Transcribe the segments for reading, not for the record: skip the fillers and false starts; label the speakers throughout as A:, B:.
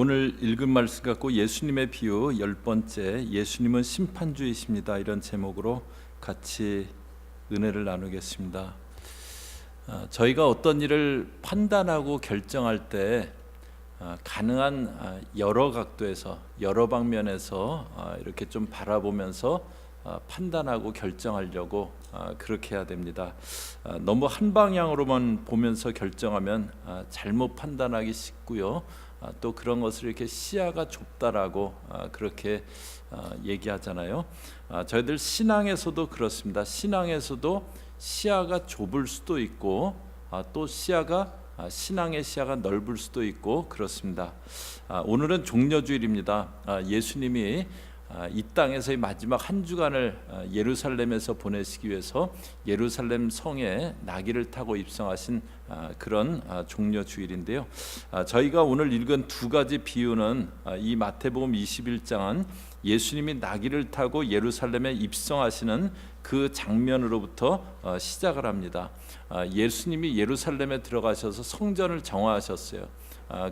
A: 오늘 읽은 말씀 갖고 예수님의 비유 10번째, 예수님은 심판주이십니다, 이런 제목으로 같이 은혜를 나누겠습니다. 저희가 어떤 일을 판단하고 결정할 때 가능한 여러 각도에서, 여러 방면에서 이렇게 좀 바라보면서 판단하고 결정하려고 그렇게 해야 됩니다. 너무 한 방향으로만 보면서 결정하면 잘못 판단하기 쉽고요. 또 그런 것을 이렇게 시야가 좁다라고 그렇게 얘기하잖아요. 저희들 신앙에서도 그렇습니다. 신앙에서도 시야가 좁을 수도 있고 또 신앙의 시야가 넓을 수도 있고 그렇습니다. 오늘은 종려주일입니다. 예수님이 이 땅에서의 마지막 한 주간을 예루살렘에서 보내시기 위해서 예루살렘 성에 나귀를 타고 입성하신 그런 종려주일인데요. 저희가 오늘 읽은 두 가지 비유는 이 마태복음 21장은 예수님이 나귀를 타고 예루살렘에 입성하시는 그 장면으로부터 시작을 합니다. 예수님이 예루살렘에 들어가셔서 성전을 정화하셨어요.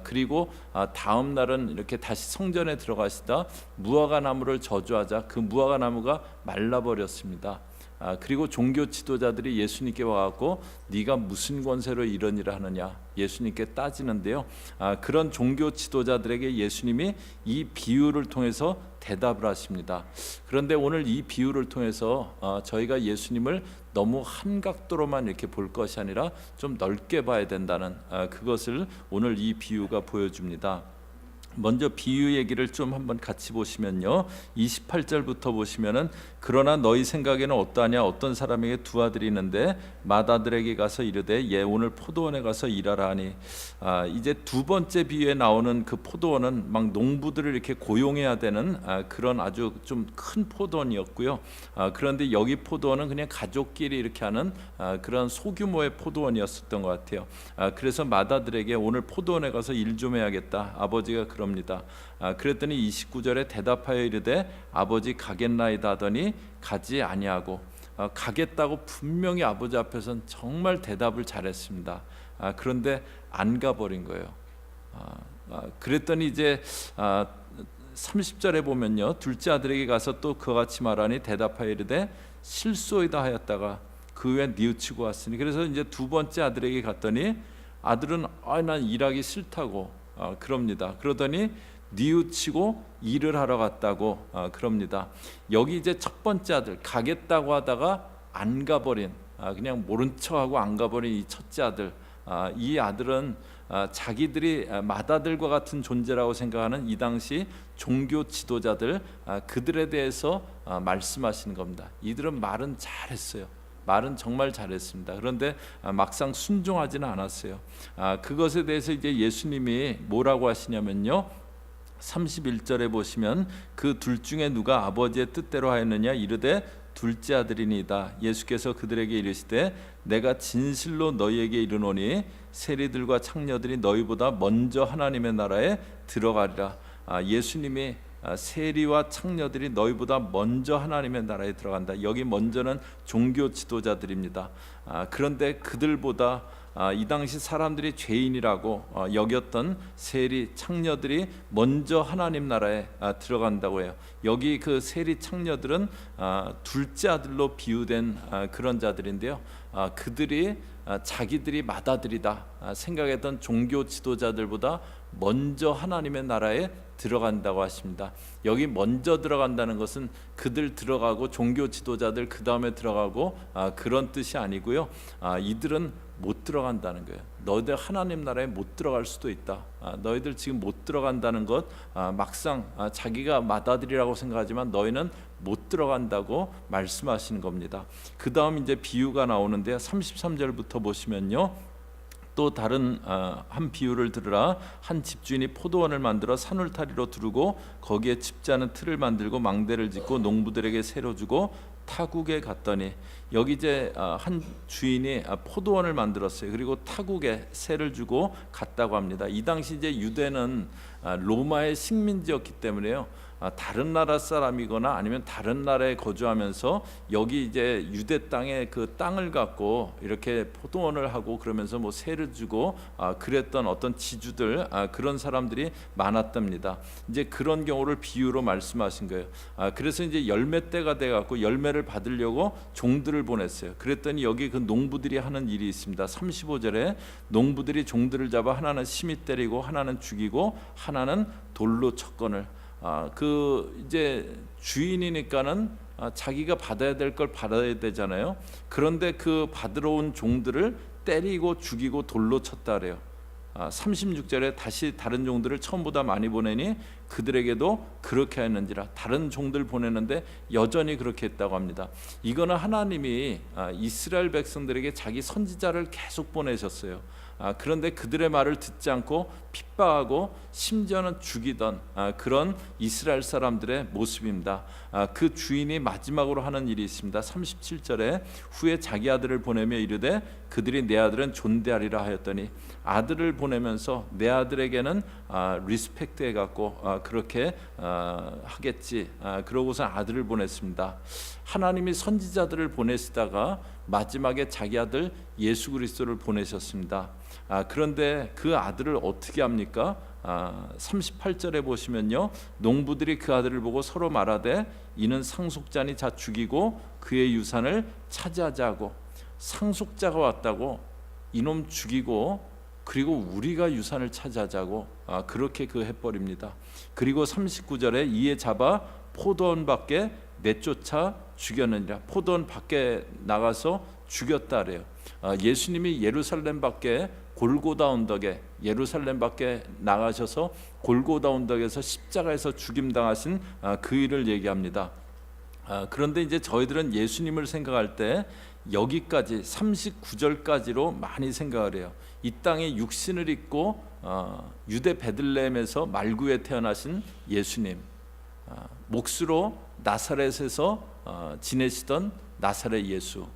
A: 그리고 다음 날은 이렇게 다시 성전에 들어가시다 무화과 나무를 저주하자 그 무화과 나무가 말라버렸습니다. 그리고 종교 지도자들이 예수님께 와갖고 네가 무슨 권세로 이런 일을 하느냐 예수님께 따지는데요. 그런 종교 지도자들에게 예수님이 이 비유를 통해서 대답을 하십니다. 그런데 오늘 이 비유를 통해서 저희가 예수님을 너무 한 각도로만 이렇게 볼 것이 아니라 좀 넓게 봐야 된다는 그것을 오늘 이 비유가 보여줍니다. 먼저 비유 얘기를 좀 한번 같이 보시면요, 28절부터 보시면은 그러나 너희 생각에는 어떠하냐, 어떤 사람에게 두 아들이 있는데 맏아들에게 가서 이르되 얘 오늘 포도원에 가서 일하라 하니, 이제 두 번째 비유에 나오는 그 포도원은 막 농부들을 이렇게 고용해야 되는 그런 아주 좀 큰 포도원이었고요. 그런데 여기 포도원은 그냥 가족끼리 이렇게 하는 그런 소규모의 포도원이었었던 것 같아요. 그래서 맏아들에게 오늘 포도원에 가서 일 좀 해야겠다, 아버지가 그럽니다. 그랬더니 29절에 대답하여 이르되 아버지 가겠나이다 하더니 가지 아니하고, 가겠다고 분명히 아버지 앞에서는 정말 대답을 잘했습니다. 그런데 안 가버린 거예요. 그랬더니 이제 30절에 보면요, 둘째 아들에게 가서 또 그와 같이 말하니 대답하여 이르되 실소이다 하였다가 그 후에 뉘우치고 왔으니, 그래서 이제 두 번째 아들에게 갔더니 아들은 난 일하기 싫다고 그럽니다. 그러더니 뉘우치고 일을 하러 갔다고 그럽니다. 여기 이제 첫 번째 아들 가겠다고 하다가 안 가버린, 그냥 모른 척하고 안 가버린 이 첫째 아들, 이 아들은 자기들이 맏아들과 같은 존재라고 생각하는 이 당시 종교 지도자들, 그들에 대해서 말씀하시는 겁니다. 이들은 말은 잘했어요. 말은 정말 잘했습니다. 그런데 막상 순종하지는 않았어요. 그것에 대해서 이제 예수님이 뭐라고 하시냐면요, 31절에 보시면 그 둘 중에 누가 아버지의 뜻대로 하였느냐 이르되 둘째 아들이니이다. 예수께서 그들에게 이르시되 내가 진실로 너희에게 이르노니 세리들과 창녀들이 너희보다 먼저 하나님의 나라에 들어가리라. 예수님이 세리와 창녀들이 너희보다 먼저 하나님의 나라에 들어간다. 여기 먼저는 종교 지도자들입니다. 그런데 그들보다 이 당시 사람들이 죄인이라고 여겼던 세리 창녀들이 먼저 하나님 나라에 들어간다고 해요. 여기 그 세리 창녀들은 둘째 아들로 비유된 그런 자들인데요. 그들이 자기들이 맏아들이다 생각했던 종교 지도자들보다 먼저 하나님의 나라에 들어간다고 하십니다. 여기 먼저 들어간다는 것은 그들 들어가고 종교 지도자들 그 다음에 들어가고 그런 뜻이 아니고요. 이들은 못 들어간다는 거예요. 너희들 하나님 나라에 못 들어갈 수도 있다. 너희들 지금 못 들어간다는 것, 막상 자기가 맏아들이라고 생각하지만 너희는 못 들어간다고 말씀하시는 겁니다. 그 다음 이제 비유가 나오는데 33절부터 보시면요, 또 다른 한 비유를 들으라. 한 집주인이 포도원을 만들어 산울타리로 두르고 거기에 집자는 틀을 만들고 망대를 짓고 농부들에게 새로 주고 타국에 갔더니, 여기 이제 한 주인이 포도원을 만들었어요. 그리고 타국에 새를 주고 갔다고 합니다. 이 당시 이제 유대는 로마의 식민지였기 때문에요. 다른 나라 사람이거나 아니면 다른 나라에 거주하면서 여기 이제 유대 땅에 그 땅을 갖고 이렇게 포도원을 하고 그러면서 뭐 세를 주고 그랬던 어떤 지주들, 그런 사람들이 많았답니다. 이제 그런 경우를 비유로 말씀하신 거예요. 그래서 이제 열매 때가 돼 갖고 열매를 받으려고 종들을 보냈어요. 그랬더니 여기 그 농부들이 하는 일이 있습니다. 35절에 농부들이 종들을 잡아 하나는 심히 때리고 하나는 죽이고 하나는 돌로 쳤거늘. 그 이제 주인이니까는 자기가 받아야 될 걸 받아야 되잖아요. 그런데 그 받으러 온 종들을 때리고 죽이고 돌로 쳤다 그래요. 36절에 다시 다른 종들을 처음보다 많이 보내니 그들에게도 그렇게 했는지라. 다른 종들 보내는데 여전히 그렇게 했다고 합니다. 이거는 하나님이 이스라엘 백성들에게 자기 선지자를 계속 보내셨어요. 그런데 그들의 말을 듣지 않고 핍박하고 심지어는 죽이던 그런 이스라엘 사람들의 모습입니다. 그 주인이 마지막으로 하는 일이 있습니다. 37절에 후에 자기 아들을 보내며 이르되 그들이 내 아들은 존대하리라 하였더니 아들을 보내면서 내 아들에게는 리스펙트 해갖고 그렇게 하겠지. 그러고서 아들을 보냈습니다. 하나님이 선지자들을 보내시다가 마지막에 자기 아들 예수 그리스도를 보내셨습니다. 그런데 그 아들을 어떻게 합니까? 38절에 보시면요, 농부들이 그 아들을 보고 서로 말하되 이는 상속자니 자 죽이고 그의 유산을 차지하자 하고. 상속자가 왔다고 이놈 죽이고 그리고 우리가 유산을 차지하자고 그렇게 그 해버립니다. 그리고 39절에 이에 잡아 포도원 밖에 내쫓아 죽였느니라. 포도원 밖에 나가서 죽였다 그래요. 예수님이 예루살렘 밖에 골고다 언덕에, 예루살렘 밖에 나가셔서 골고다 언덕에서 십자가에서 죽임당하신 그 일을 얘기합니다. 그런데 이제 저희들은 예수님을 생각할 때 여기까지 39절까지로 많이 생각을 해요. 이 땅에 육신을 입고 유대 베들레헴에서 말구에 태어나신 예수님, 몫으로 나사렛에서 지내시던 나사렛 예수,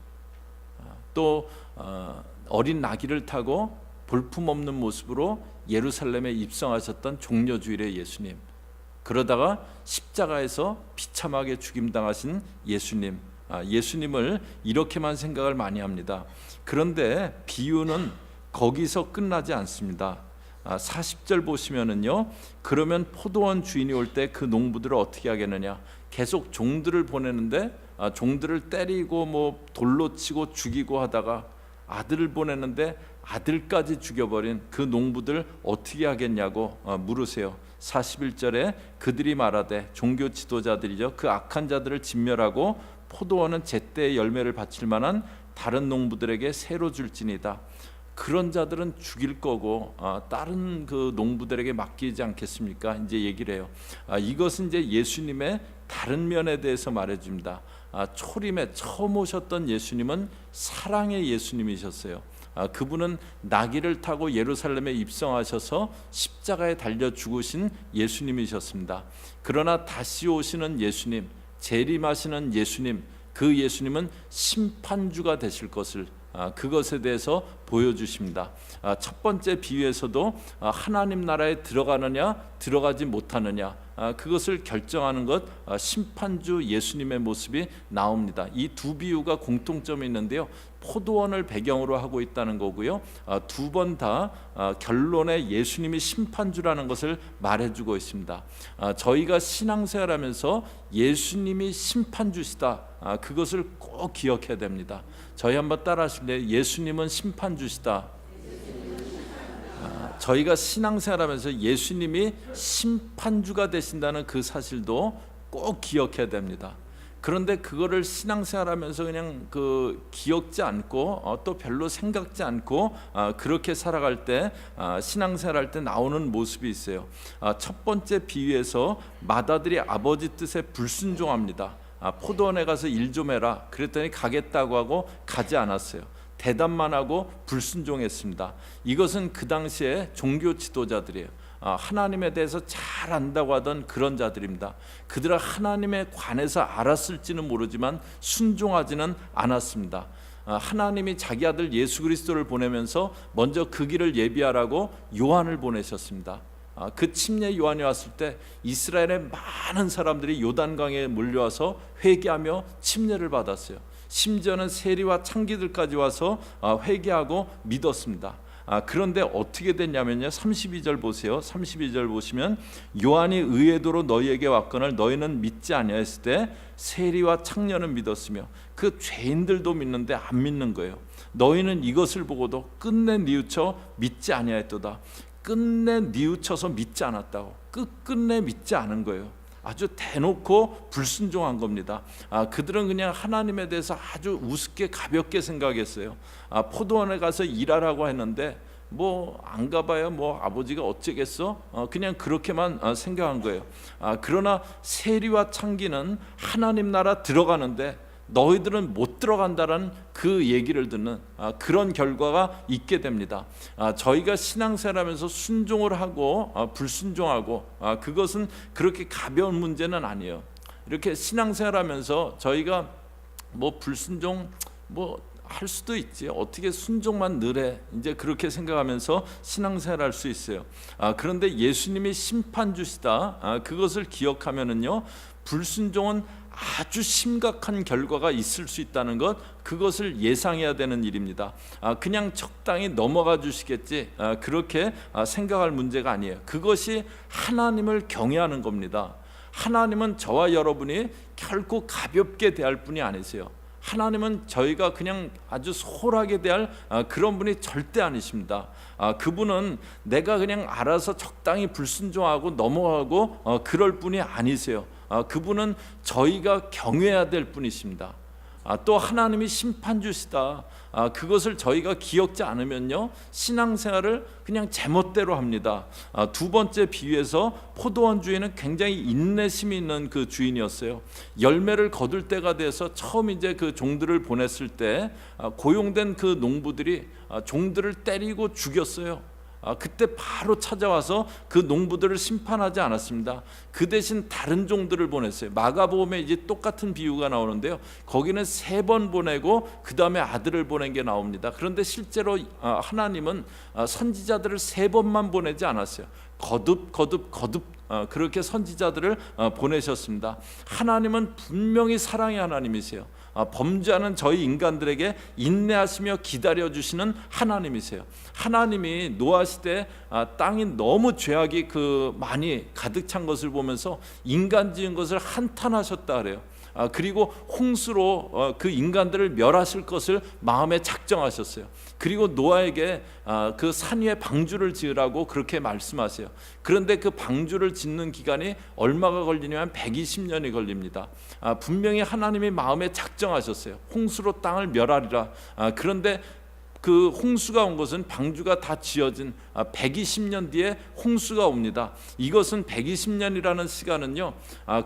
A: 또 어린 나귀를 타고 볼품없는 모습으로 예루살렘에 입성하셨던 종려주일의 예수님, 그러다가 십자가에서 비참하게 죽임당하신 예수님, 예수님을 이렇게만 생각을 많이 합니다. 그런데 비유는 거기서 끝나지 않습니다. 40절 보시면은요, 그러면 포도원 주인이 올 때 그 농부들을 어떻게 하겠느냐. 계속 종들을 보내는데 종들을 때리고 뭐 돌로 치고 죽이고 하다가 아들을 보내는데 아들까지 죽여버린 그 농부들 어떻게 하겠냐고 물으세요. 41절에 그들이 말하되, 종교 지도자들이죠, 그 악한 자들을 진멸하고 포도원은 제때의 열매를 바칠 만한 다른 농부들에게 새로 줄지니다. 그런 자들은 죽일 거고 다른 그 농부들에게 맡기지 않겠습니까? 이제 얘기를 해요. 이것은 이제 예수님의 다른 면에 대해서 말해줍니다. 초림에 처음 오셨던 예수님은 사랑의 예수님이셨어요. 그분은 나귀를 타고 예루살렘에 입성하셔서 십자가에 달려 죽으신 예수님이셨습니다. 그러나 다시 오시는 예수님, 재림하시는 예수님, 그 예수님은 심판주가 되실 것을 그것에 대해서 보여주십니다. 첫 번째 비유에서도 하나님 나라에 들어가느냐 들어가지 못하느냐 그것을 결정하는 것, 심판주 예수님의 모습이 나옵니다. 이 두 비유가 공통점이 있는데요, 포도원을 배경으로 하고 있다는 거고요, 두 번 다 결론에 예수님이 심판주라는 것을 말해주고 있습니다. 저희가 신앙생활하면서 예수님이 심판주시다, 그것을 꼭 기억해야 됩니다. 저희 한번 따라하실래요? 예수님은 심판주시다. 저희가 신앙생활하면서 예수님이 심판주가 되신다는 그 사실도 꼭 기억해야 됩니다. 그런데 그거를 신앙생활하면서 그냥 기억지 않고 또 별로 생각지 않고 그렇게 살아갈 때, 신앙생활할 때 나오는 모습이 있어요. 첫 번째 비유에서 맏아들이 아버지 뜻에 불순종합니다. 포도원에 가서 일 좀 해라 그랬더니 가겠다고 하고 가지 않았어요. 대답만 하고 불순종했습니다. 이것은 그 당시에 종교 지도자들이에요. 하나님에 대해서 잘 안다고 하던 그런 자들입니다. 그들은 하나님에 관해서 알았을지는 모르지만 순종하지는 않았습니다. 하나님이 자기 아들 예수 그리스도를 보내면서 먼저 그 길을 예비하라고 요한을 보내셨습니다. 그 침례 요한이 왔을 때 이스라엘의 많은 사람들이 요단강에 몰려와서 회개하며 침례를 받았어요. 심지어는 세리와 창기들까지 와서 회개하고 믿었습니다. 그런데 어떻게 됐냐면요, 32절 보세요. 32절 보시면 요한이 의외도로 너희에게 왔거늘 너희는 믿지 아니하였을 때 세리와 창녀는 믿었으며 그 죄인들도 믿는데 안 믿는 거예요. 너희는 이것을 보고도 끝내 뉘우쳐 믿지 아니하였도다. 끝내 뉘우쳐서 믿지 않았다고, 끝끝내 믿지 않은 거예요. 아주 대놓고 불순종한 겁니다. 그들은 그냥 하나님에 대해서 아주 우습게 가볍게 생각했어요. 포도원에 가서 일하라고 했는데 뭐 안 가봐야 뭐 아버지가 어쩌겠어? 그냥 그렇게만 생각한 거예요. 그러나 세리와 창기는 하나님 나라 들어가는데 너희들은 못 들어간다는 그 얘기를 듣는 그런 결과가 있게 됩니다. 저희가 신앙생활하면서 순종을 하고 불순종하고 그것은 그렇게 가벼운 문제는 아니에요. 이렇게 신앙생활하면서 저희가 뭐 불순종 할 수도 있지, 어떻게 순종만 늘해, 이제 그렇게 생각하면서 신앙생활 할 수 있어요. 그런데 예수님이 심판주시다, 그것을 기억하면은요, 불순종은 아주 심각한 결과가 있을 수 있다는 것, 그것을 예상해야 되는 일입니다. 그냥 적당히 넘어가 주시겠지, 그렇게 생각할 문제가 아니에요. 그것이 하나님을 경외하는 겁니다. 하나님은 저와 여러분이 결코 가볍게 대할 분이 아니세요. 하나님은 저희가 그냥 아주 소홀하게 대할 그런 분이 절대 아니십니다. 그분은 내가 그냥 알아서 적당히 불순종하고 넘어가고 그럴 분이 아니세요. 그분은 저희가 경외해야 될 분이십니다. 또 하나님이 심판주시다, 그것을 저희가 기억지 않으면요, 신앙생활을 그냥 제멋대로 합니다. 두 번째 비유에서 포도원 주인은 굉장히 인내심이 있는 그 주인이었어요. 열매를 거둘 때가 돼서 처음 이제 그 종들을 보냈을 때 고용된 그 농부들이 종들을 때리고 죽였어요. 그때 바로 찾아와서 그 농부들을 심판하지 않았습니다. 그 대신 다른 종들을 보냈어요. 마가복음에 이제 똑같은 비유가 나오는데요, 거기는 3번 보내고 그 다음에 아들을 보낸 게 나옵니다. 그런데 실제로 하나님은 선지자들을 3번만 보내지 않았어요. 거듭 그렇게 선지자들을 보내셨습니다. 하나님은 분명히 사랑의 하나님이세요. 범죄하는 저희 인간들에게 인내하시며 기다려주시는 하나님이세요. 하나님이 노아 시대 땅이 너무 죄악이 많이 가득 찬 것을 보면서 인간 지은 것을 한탄하셨다 그래요. 그리고 홍수로 그 인간들을 멸하실 것을 마음에 작정하셨어요. 그리고 노아에게 그 산 위에 방주를 지으라고 그렇게 말씀하세요. 그런데 그 방주를 짓는 기간이 얼마가 걸리냐면 120년이 걸립니다. 분명히 하나님이 마음에 작정하셨어요. 홍수로 땅을 멸하리라. 그런데 그 홍수가 온 것은 방주가 다 지어진 120년 뒤에 홍수가 옵니다. 이것은 120년이라는 시간은요,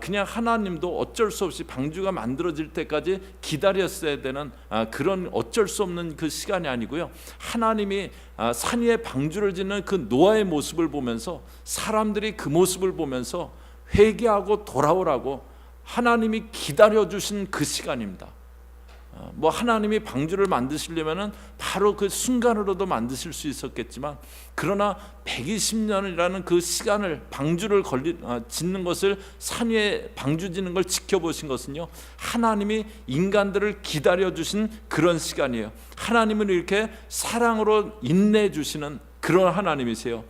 A: 그냥 하나님도 어쩔 수 없이 방주가 만들어질 때까지 기다렸어야 되는 그런 어쩔 수 없는 그 시간이 아니고요, 하나님이 산 위에 방주를 짓는 그 노아의 모습을 보면서 사람들이 그 모습을 보면서 회개하고 돌아오라고 하나님이 기다려주신 그 시간입니다. 뭐 하나님이 방주를 만드시려면은 바로 그 순간으로도 만드실 수 있었겠지만, 그러나 120년이라는 그 시간을 방주를 짓는 것을, 산 위에 방주 짓는 걸 지켜보신 것은요, 하나님이 인간들을 기다려 주신 그런 시간이에요. 하나님은 이렇게 사랑으로 인내해 주시는 그런 하나님이세요.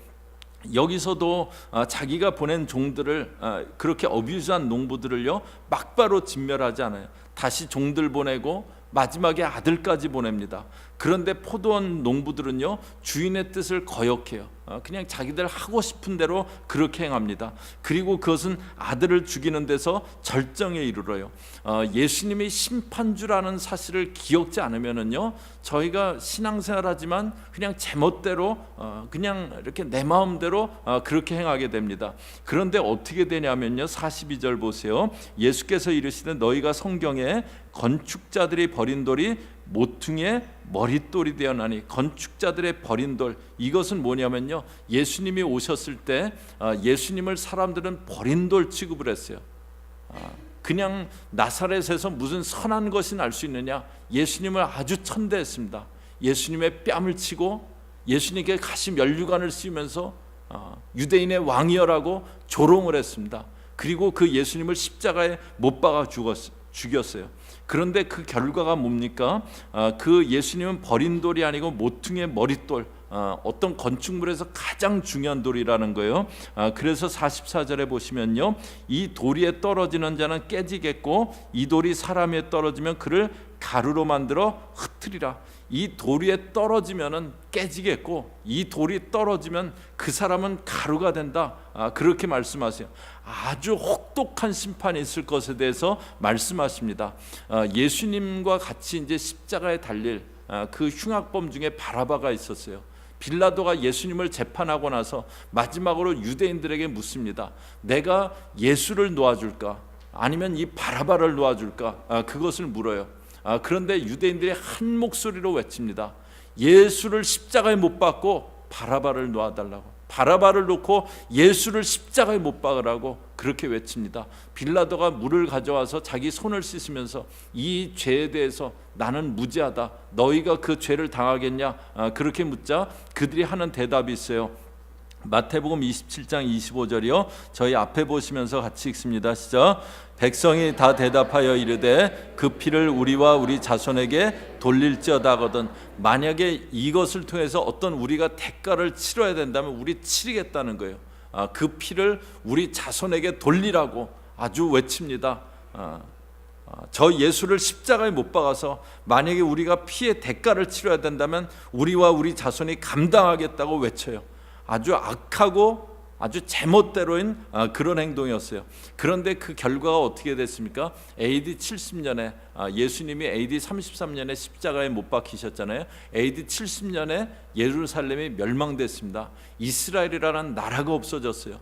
A: 여기서도 자기가 보낸 종들을, 그렇게 어뷰즈한 농부들을요, 막바로 진멸하지 않아요. 다시 종들 보내고 마지막에 아들까지 보냅니다. 그런데 포도원 농부들은요, 주인의 뜻을 거역해요. 그냥 자기들 하고 싶은 대로 그렇게 행합니다. 그리고 그것은 아들을 죽이는 데서 절정에 이르러요. 예수님이 심판주라는 사실을 기억지 않으면은요, 저희가 신앙생활하지만 그냥 제멋대로 그냥 이렇게 내 마음대로 그렇게 행하게 됩니다. 그런데 어떻게 되냐면요, 42절 보세요. 예수께서 이르시되 너희가 성경에 건축자들이 버린 돌이 모퉁이의 머릿돌이 되었나니, 건축자들의 버린 돌, 이것은 뭐냐면요, 예수님이 오셨을 때 예수님을 사람들은 버린 돌 취급을 했어요. 그냥 나사렛에서 무슨 선한 것이 날 수 있느냐, 예수님을 아주 천대했습니다. 예수님의 뺨을 치고 예수님께 가시 면류관을 씌우면서 유대인의 왕이여라고 조롱을 했습니다. 그리고 그 예수님을 십자가에 못 박아 죽였어요. 그런데 그 결과가 뭡니까? 그 예수님은 버린 돌이 아니고 모퉁이의 머릿돌, 어떤 건축물에서 가장 중요한 돌이라는 거예요. 그래서 44절에 보시면요, 이 돌 위에 떨어지는 자는 깨지겠고 이 돌이 사람 위에 떨어지면 그를 가루로 만들어 흩으리라. 이 돌 위에 떨어지면은 깨지겠고 이 돌이 떨어지면 그 사람은 가루가 된다. 그렇게 말씀하세요. 아주 혹독한 심판이 있을 것에 대해서 말씀하십니다. 예수님과 같이 이제 십자가에 달릴 그 흉악범 중에 바라바가 있었어요. 빌라도가 예수님을 재판하고 나서 마지막으로 유대인들에게 묻습니다. 내가 예수를 놓아줄까? 아니면 이 바라바를 놓아줄까? 그것을 물어요. 그런데 유대인들이 한 목소리로 외칩니다. 예수를 십자가에 못 박고 바라바를 놓아달라고. 바라바를 놓고 예수를 십자가에 못 박으라고 그렇게 외칩니다. 빌라도가 물을 가져와서 자기 손을 씻으면서 이 죄에 대해서 나는 무죄하다, 너희가 그 죄를 당하겠냐, 그렇게 묻자 그들이 하는 대답이 있어요. 마태복음 27장 25절이요. 저희 앞에 보시면서 같이 읽습니다. 시작. 백성이 다 대답하여 이르되 그 피를 우리와 우리 자손에게 돌릴지어다 하거든. 만약에 이것을 통해서 어떤 우리가 대가를 치러야 된다면 우리 치르겠다는 거예요. 그 피를 우리 자손에게 돌리라고 아주 외칩니다. 저 예수를 십자가에 못 박아서 만약에 우리가 피의 대가를 치러야 된다면 우리와 우리 자손이 감당하겠다고 외쳐요. 아주 악하고 아주 제멋대로인 그런 행동이었어요. 그런데 그 결과가 어떻게 됐습니까? AD 70년에 예수님이 AD 33년에 십자가에 못 박히셨잖아요. AD 70년에 예루살렘이 멸망됐습니다. 이스라엘이라는 나라가 없어졌어요.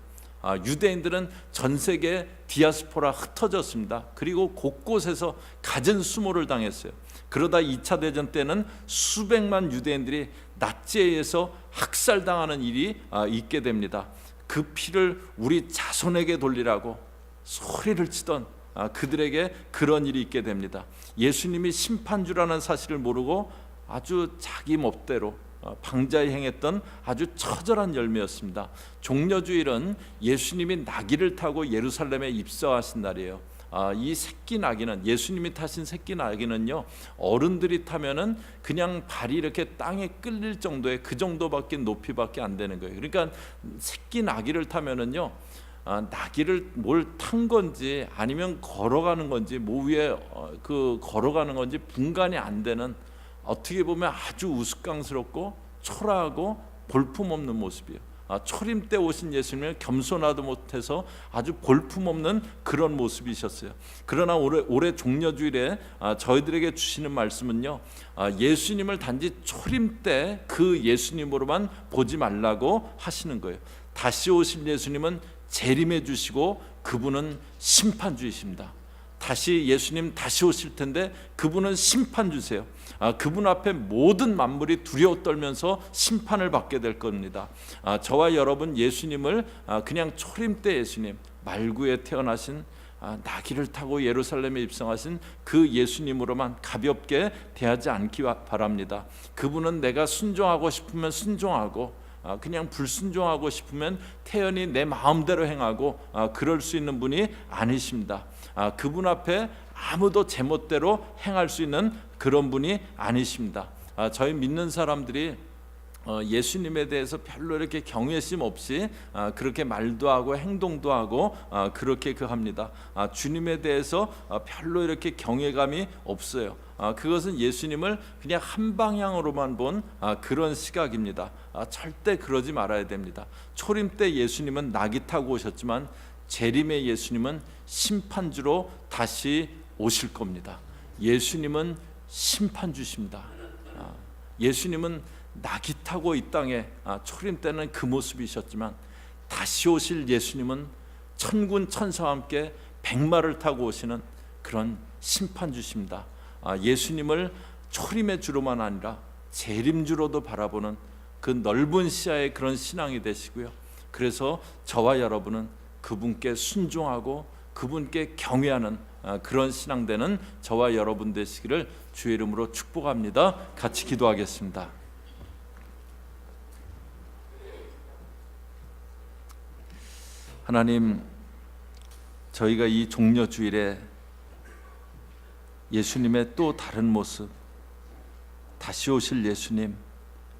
A: 유대인들은 전 세계 디아스포라 흩어졌습니다. 그리고 곳곳에서 갖은 수모를 당했어요. 그러다 2차 대전 때는 수백만 유대인들이 나치에 의해서 학살당하는 일이 있게 됩니다. 그 피를 우리 자손에게 돌리라고 소리를 치던 그들에게 그런 일이 있게 됩니다. 예수님이 심판주라는 사실을 모르고 아주 자기 멋대로 방자히 행했던 아주 처절한 열매였습니다. 종려주일은 예수님이 나귀를 타고 예루살렘에 입성하신 날이에요. 이 새끼 나귀는, 예수님이 타신 새끼 나귀는요, 어른들이 타면은 그냥 발이 이렇게 땅에 끌릴 정도의 그 정도밖에 높이밖에 안 되는 거예요. 그러니까 새끼 나귀를 타면은요, 나귀를 뭘 탄 건지 아니면 걸어가는 건지 뭐 위에 그 걸어가는 건지 분간이 안 되는, 어떻게 보면 아주 우스꽝스럽고 초라하고 볼품없는 모습이에요. 초림 때 오신 예수님은 겸손하도 못해서 아주 볼품없는 그런 모습이셨어요. 그러나 올해 종려주일에 저희들에게 주시는 말씀은요, 예수님을 단지 초림 때 그 예수님으로만 보지 말라고 하시는 거예요. 다시 오실 예수님은 재림해 주시고 그분은 심판주이십니다. 다시 예수님 다시 오실 텐데 그분은 심판주세요. 그분 앞에 모든 만물이 두려워 떨면서 심판을 받게 될 겁니다. 저와 여러분 예수님을 그냥 초림 때 예수님, 말구에 태어나신 나귀를 타고 예루살렘에 입성하신 그 예수님으로만 가볍게 대하지 않기 바랍니다. 그분은 내가 순종하고 싶으면 순종하고 그냥 불순종하고 싶으면 태연히 내 마음대로 행하고 그럴 수 있는 분이 아니십니다. 그분 앞에 아무도 제멋대로 행할 수 있는 그런 분이 아니십니다. 저희 믿는 사람들이 예수님에 대해서 별로 이렇게 경외심 없이 그렇게 말도 하고 행동도 하고 그렇게 합니다. 주님에 대해서 별로 이렇게 경외감이 없어요. 그것은 예수님을 그냥 한 방향으로만 본 그런 시각입니다. 절대 그러지 말아야 됩니다. 초림 때 예수님은 나귀 타고 오셨지만 재림의 예수님은 심판주로 다시 오실 겁니다. 예수님은 심판주십니다. 예수님은 나귀 타고 이 땅에 초림 때는 그 모습이셨지만 다시 오실 예수님은 천군 천사와 함께 백마를 타고 오시는 그런 심판주십니다. 예수님을 초림의 주로만 아니라 재림주로도 바라보는 그 넓은 시야의 그런 신앙이 되시고요. 그래서 저와 여러분은 그분께 순종하고 그분께 경외하는 그런 신앙 되는 저와 여러분 되시기를 주의 이름으로 축복합니다. 같이 기도하겠습니다. 하나님, 저희가 이 종려주일에 예수님의 또 다른 모습, 다시 오실 예수님,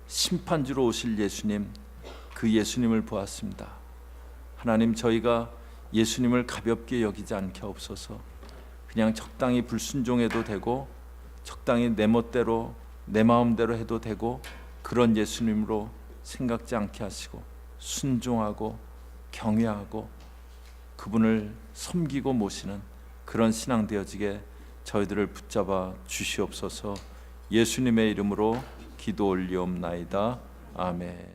A: 심판주로 오실 예수님, 그 예수님을 보았습니다. 하나님, 저희가 예수님을 가볍게 여기지 않게 하옵소서. 그냥 적당히 불순종해도 되고 적당히 내 멋대로 내 마음대로 해도 되고 그런 예수님으로 생각지 않게 하시고 순종하고 경외하고 그분을 섬기고 모시는 그런 신앙 되어지게 저희들을 붙잡아 주시옵소서. 예수님의 이름으로 기도 올리옵나이다. 아멘.